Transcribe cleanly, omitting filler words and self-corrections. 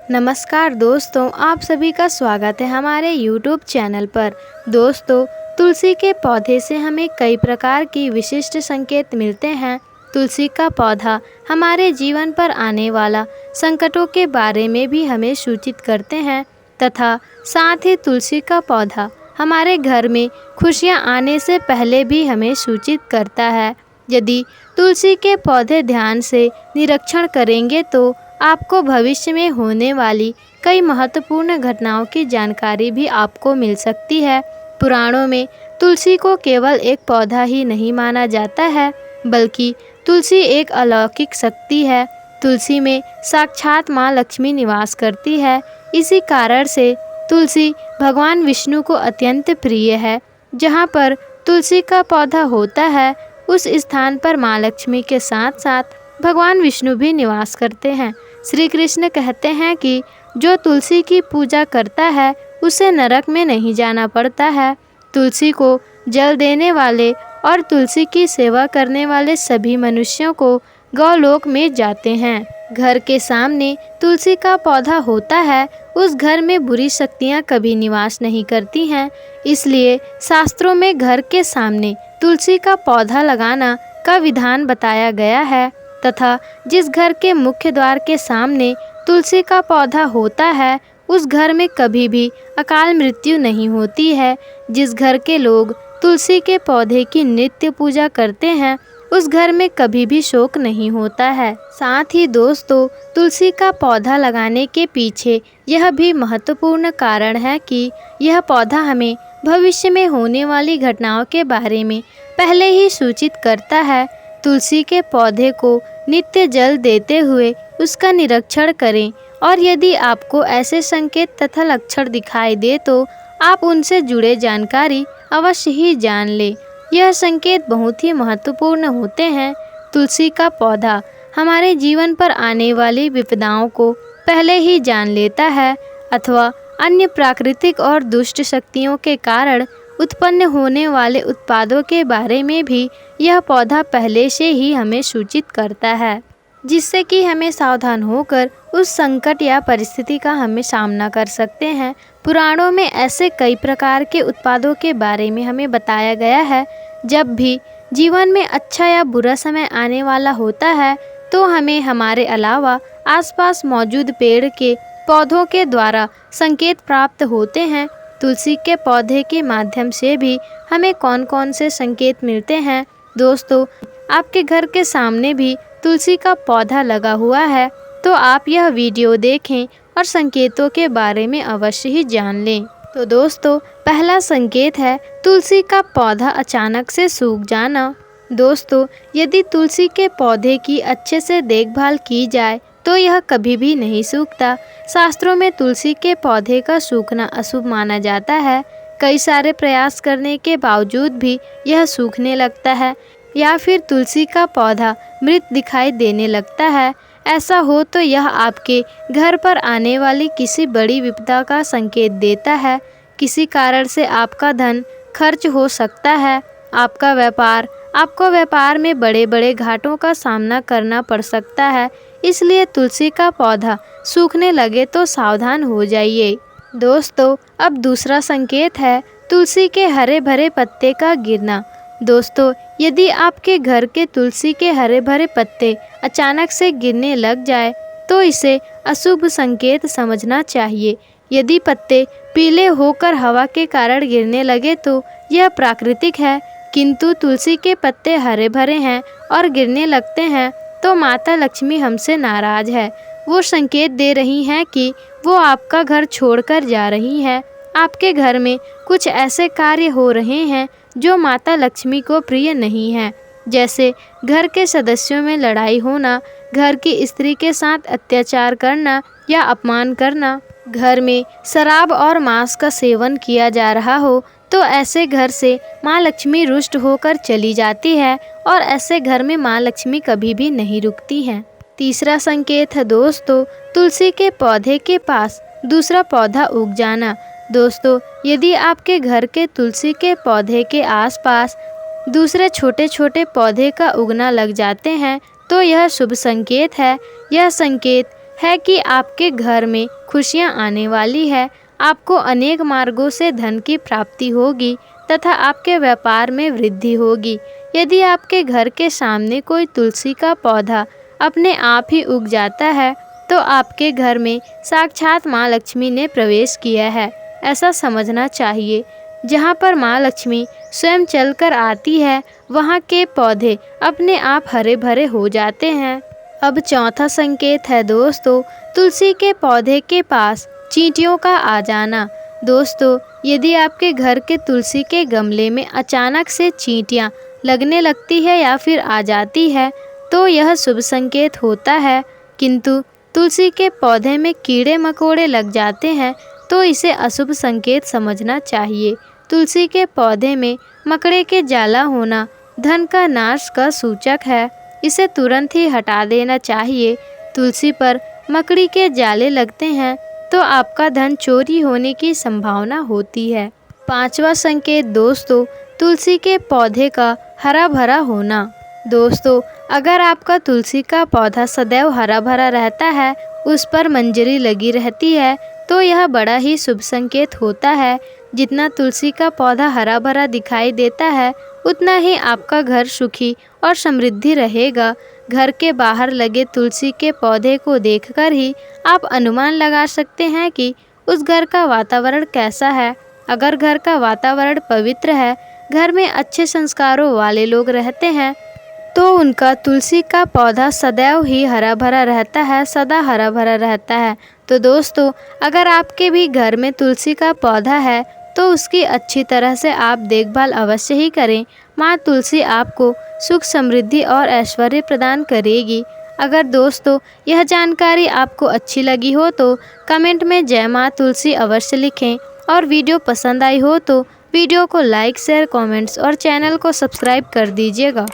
नमस्कार दोस्तों, आप सभी का स्वागत है हमारे YouTube चैनल पर। दोस्तों, तुलसी के पौधे से हमें कई प्रकार की विशिष्ट संकेत मिलते हैं। तुलसी का पौधा हमारे जीवन पर आने वाला संकटों के बारे में भी हमें सूचित करते हैं तथा साथ ही तुलसी का पौधा हमारे घर में खुशियां आने से पहले भी हमें सूचित करता है। यदि तुलसी के पौधे ध्यान से निरीक्षण करेंगे तो आपको भविष्य में होने वाली कई महत्वपूर्ण घटनाओं की जानकारी भी आपको मिल सकती है। पुराणों में तुलसी को केवल एक पौधा ही नहीं माना जाता है, बल्कि तुलसी एक अलौकिक शक्ति है। तुलसी में साक्षात माँ लक्ष्मी निवास करती है। इसी कारण से तुलसी भगवान विष्णु को अत्यंत प्रिय है। जहाँ पर तुलसी का पौधा होता है, उस स्थान पर माँ लक्ष्मी के साथ साथ भगवान विष्णु भी निवास करते हैं। श्री कृष्ण कहते हैं कि जो तुलसी की पूजा करता है उसे नरक में नहीं जाना पड़ता है। तुलसी को जल देने वाले और तुलसी की सेवा करने वाले सभी मनुष्यों को गौलोक में जाते हैं। घर के सामने तुलसी का पौधा होता है, उस घर में बुरी शक्तियाँ कभी निवास नहीं करती हैं। इसलिए शास्त्रों में घर के सामने तुलसी का पौधा लगाना का विधान बताया गया है तथा जिस घर के मुख्य द्वार के सामने तुलसी का पौधा होता है, उस घर में कभी भी अकाल मृत्यु नहीं होती है। जिस घर के लोग तुलसी के पौधे की नित्य पूजा करते हैं, उस घर में कभी भी शोक नहीं होता है। साथ ही दोस्तों, तुलसी का पौधा लगाने के पीछे यह भी महत्वपूर्ण कारण है कि यह पौधा हमें भविष्य में होने वाली घटनाओं के बारे में पहले ही सूचित करता है। तुलसी के पौधे को नित्य जल देते हुए उसका निरीक्षण करें और यदि आपको ऐसे संकेत तथा लक्षण दिखाई दे तो आप उनसे जुड़े जानकारी अवश्य ही जान लें। यह संकेत बहुत ही महत्वपूर्ण होते हैं। तुलसी का पौधा हमारे जीवन पर आने वाली विपदाओं को पहले ही जान लेता है अथवा अन्य प्राकृतिक और दुष्ट शक्तियों के कारण उत्पन्न होने वाले उत्पादों के बारे में भी यह पौधा पहले से ही हमें सूचित करता है, जिससे कि हमें सावधान होकर उस संकट या परिस्थिति का हमें सामना कर सकते हैं। पुराणों में ऐसे कई प्रकार के उत्पादों के बारे में हमें बताया गया है। जब भी जीवन में अच्छा या बुरा समय आने वाला होता है तो हमें हमारे अलावा आसपास मौजूद पेड़ के पौधों के द्वारा संकेत प्राप्त होते हैं। तुलसी के पौधे के माध्यम से भी हमें कौन कौन से संकेत मिलते हैं। दोस्तों, आपके घर के सामने भी तुलसी का पौधा लगा हुआ है तो आप यह वीडियो देखें और संकेतों के बारे में अवश्य ही जान लें। तो दोस्तों, पहला संकेत है तुलसी का पौधा अचानक से सूख जाना। दोस्तों, यदि तुलसी के पौधे की अच्छे से देखभाल की जाए तो यह कभी भी नहीं सूखता। शास्त्रों में तुलसी के पौधे का सूखना अशुभ माना जाता है। कई सारे प्रयास करने के बावजूद भी यह सूखने लगता है या फिर तुलसी का पौधा मृत दिखाई देने लगता है। ऐसा हो तो यह आपके घर पर आने वाली किसी बड़ी विपदा का संकेत देता है। किसी कारण से आपका धन खर्च हो सकता है। आपको व्यापार में बड़े बड़े घाटों का सामना करना पड़ सकता है। इसलिए तुलसी का पौधा सूखने लगे तो सावधान हो जाइए। दोस्तों, अब दूसरा संकेत है तुलसी के हरे भरे पत्ते का गिरना। दोस्तों, यदि आपके घर के तुलसी के हरे भरे पत्ते अचानक से गिरने लग जाए तो इसे अशुभ संकेत समझना चाहिए। यदि पत्ते पीले होकर हवा के कारण गिरने लगे तो यह प्राकृतिक है, किंतु तुलसी के पत्ते हरे भरे हैं और गिरने लगते हैं तो माता लक्ष्मी हमसे नाराज है। वो संकेत दे रही हैं कि वो आपका घर छोड़कर जा रही है। आपके घर में कुछ ऐसे कार्य हो रहे हैं जो माता लक्ष्मी को प्रिय नहीं है, जैसे घर के सदस्यों में लड़ाई होना, घर की स्त्री के साथ अत्याचार करना या अपमान करना, घर में शराब और मांस का सेवन किया जा रहा हो तो ऐसे घर से माँ लक्ष्मी रुष्ट होकर चली जाती है और ऐसे घर में माँ लक्ष्मी कभी भी नहीं रुकती हैं। तीसरा संकेत है दोस्तों तुलसी के पौधे के पास दूसरा पौधा उग जाना। दोस्तों, यदि आपके घर के तुलसी के पौधे के आसपास दूसरे छोटे छोटे पौधे का उगना लग जाते हैं तो यह शुभ संकेत है। यह संकेत है कि आपके घर में खुशियां आने वाली है। आपको अनेक मार्गों से धन की प्राप्ति होगी तथा आपके व्यापार में वृद्धि होगी। यदि आपके घर के सामने कोई तुलसी का पौधा अपने आप ही उग जाता है तो आपके घर में साक्षात माँ लक्ष्मी ने प्रवेश किया है, ऐसा समझना चाहिए। जहाँ पर माँ लक्ष्मी स्वयं चलकर आती है वहाँ के पौधे अपने आप हरे भरे हो जाते हैं। अब चौथा संकेत है दोस्तों, तुलसी के पौधे के पास चींटियों का आ जाना। दोस्तों, यदि आपके घर के तुलसी के गमले में अचानक से चींटियाँ लगने लगती है या फिर आ जाती है तो यह शुभ संकेत होता है। किंतु तुलसी के पौधे में कीड़े मकोड़े लग जाते हैं तो इसे अशुभ संकेत समझना चाहिए। तुलसी के पौधे में मकड़े के जाला होना धन का नाश का सूचक है, इसे तुरंत ही हटा देना चाहिए। तुलसी पर मकड़ी के जाले लगते हैं तो आपका धन चोरी होने की संभावना होती है। पांचवा संकेत दोस्तों, तुलसी के पौधे का हरा भरा होना। दोस्तों, अगर आपका तुलसी का पौधा सदैव हरा भरा रहता है, उस पर मंजरी लगी रहती है तो यह बड़ा ही शुभ संकेत होता है। जितना तुलसी का पौधा हरा भरा दिखाई देता है उतना ही आपका घर सुखी और समृद्धि रहेगा। घर के बाहर लगे तुलसी के पौधे को देखकर ही आप अनुमान लगा सकते हैं कि उस घर का वातावरण कैसा है। अगर घर का वातावरण पवित्र है, घर में अच्छे संस्कारों वाले लोग रहते हैं तो उनका तुलसी का पौधा सदैव ही हरा भरा रहता है, सदा हरा भरा रहता है। तो दोस्तों, अगर आपके भी घर में तुलसी का पौधा है तो उसकी अच्छी तरह से आप देखभाल अवश्य ही करें। माँ तुलसी आपको सुख समृद्धि और ऐश्वर्य प्रदान करेगी। अगर दोस्तों यह जानकारी आपको अच्छी लगी हो तो कमेंट में जय माँ तुलसी अवश्य लिखें और वीडियो पसंद आई हो तो वीडियो को लाइक शेयर कमेंट्स और चैनल को सब्सक्राइब कर दीजिएगा।